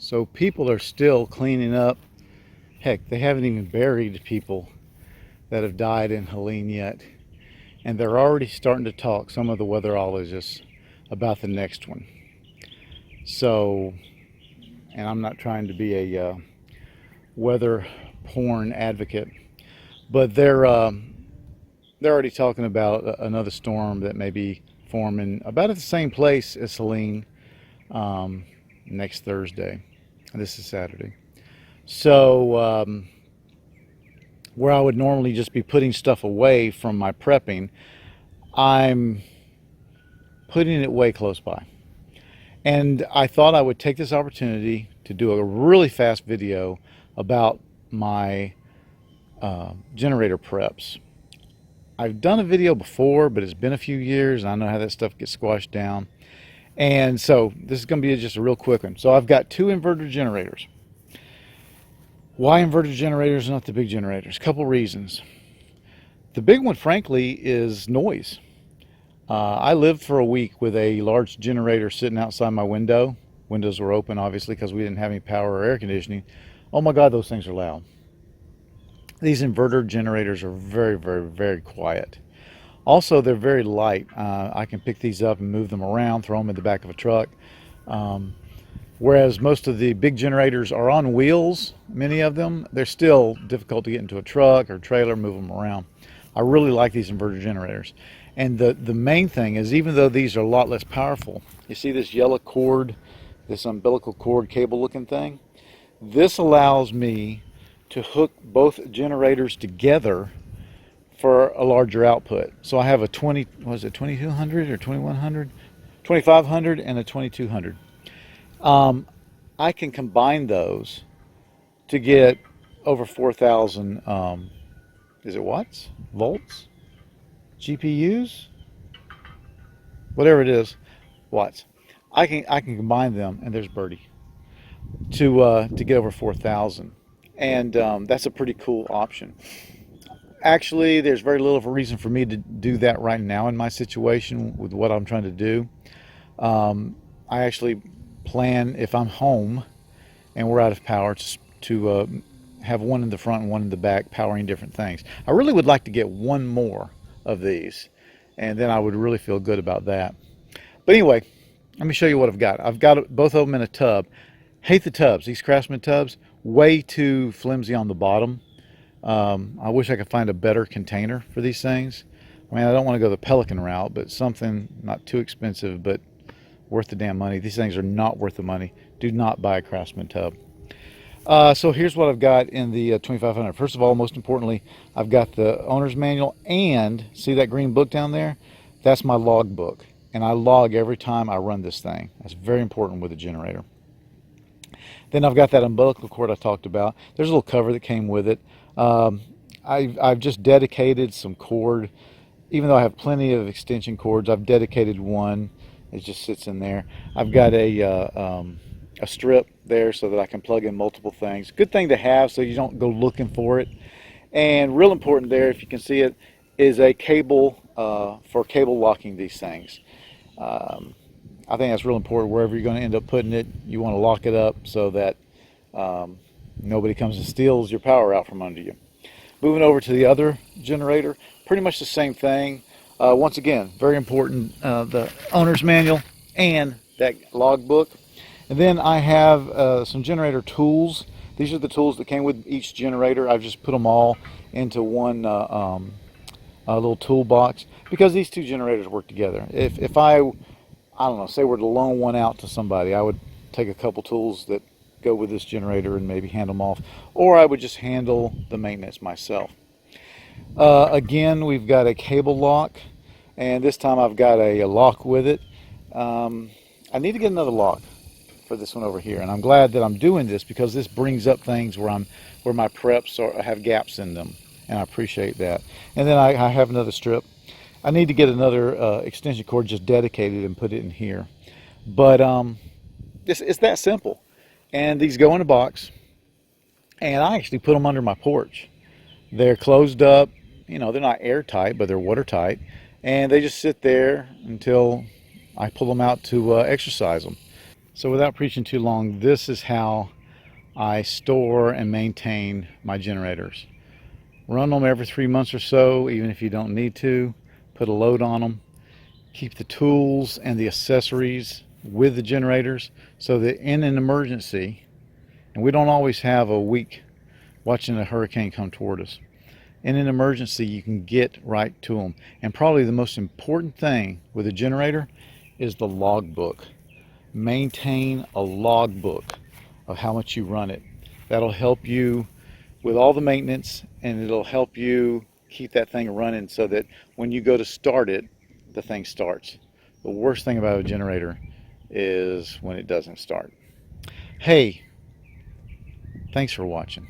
So people are still cleaning up. Heck, they haven't even buried people that have died in Helene yet. And they're already starting to talk, some of the weatherologists, about the next one. So, and I'm not trying to be a weather porn advocate, but they're already talking about another storm that may be forming about at the same place as Helene next Thursday. This is Saturday. So where I would normally just be putting stuff away from my prepping, I'm putting it way close by. And I thought I would take this opportunity to do a really fast video about my generator preps. I've done a video before, but it's been a few years and I know how that stuff gets squashed down. And so this is going to be just a real quick one. So I've got two inverter generators. Why inverter generators, not the big generators? A couple reasons. The big one, frankly, is noise. I lived for a week with a large generator sitting outside my window. Windows were open, obviously, because we didn't have any power or air conditioning. Oh my God, those things are loud. These inverter generators are very, very, very quiet. Also, they're very light. I can pick these up and move them around, throw them in the back of a truck. Whereas most of the big generators are on wheels, many of them, they're still difficult to get into a truck or trailer, move them around. I really like these inverter generators. And the main thing is, even though these are a lot less powerful, you see this yellow cord, this umbilical cord cable looking thing? This allows me to hook both generators together for a larger output. So I have a 2200 or 2100? 2500 and a 2200. I can combine those to get over 4,000, is it watts? Volts? GPUs? Whatever it is, watts. I can combine them, and there's Birdie, to get over 4,000. And that's a pretty cool option. Actually, there's very little of a reason for me to do that right now in my situation with what I'm trying to do. I actually plan, if I'm home and we're out of power, to have one in the front and one in the back powering different things. I really would like to get one more of these, and then I would really feel good about that. But anyway, let me show you what I've got. I've got both of them in a tub. Hate the tubs, these Craftsman tubs, way too flimsy on the bottom. I wish I could find a better container for these things. I mean, I don't want to go the Pelican route, but something not too expensive, but worth the damn money. These things are not worth the money. Do not buy a Craftsman tub. So here's what I've got in the 2500. First of all, most importantly, I've got the owner's manual, and see that green book down there? That's my log book, and I log every time I run this thing. That's very important with a generator. Then I've got that umbilical cord I talked about. There's a little cover that came with it. I've just dedicated some cord. Even though I have plenty of extension cords, I've dedicated one. It just sits in there. I've got a strip there so that I can plug in multiple things. Good thing to have so you don't go looking for it. And real important there, if you can see it, is a cable for cable locking these things. I think that's real important. Wherever you're going to end up putting it, you want to lock it up so that nobody comes and steals your power out from under you. Moving over to the other generator, pretty much the same thing. Once again, very important, the owner's manual and that log book. And then I have some generator tools. These are the tools that came with each generator. I've just put them all into one little toolbox because these two generators work together. If I don't know, say we're to loan one out to somebody, I would take a couple tools that go with this generator and maybe hand them off, or I would just handle the maintenance myself. Again, we've got a cable lock, and this time I've got a lock with it. I need to get another lock for this one over here, and I'm glad that I'm doing this because this brings up things where my preps have gaps in them, and I appreciate that. And then I have another strip. I need to get another extension cord just dedicated and put it in here, but it's that simple. And these go in a box, and I actually put them under my porch. They're closed up, you know, they're not airtight, but they're watertight, and they just sit there until I pull them out to exercise them. So without preaching too long, this is how I store and maintain my generators. Run them every 3 months or so, even if you don't need to. Put a load on them. Keep the tools and the accessories with the generators so that in an emergency, and we don't always have a week watching a hurricane come toward us, in an emergency you can get right to them. And probably the most important thing with a generator is the logbook. Maintain a logbook of how much you run it. That'll help you with all the maintenance, and it'll help you keep that thing running so that when you go to start it, the thing starts. The worst thing about a generator is when it doesn't start. Hey, thanks for watching.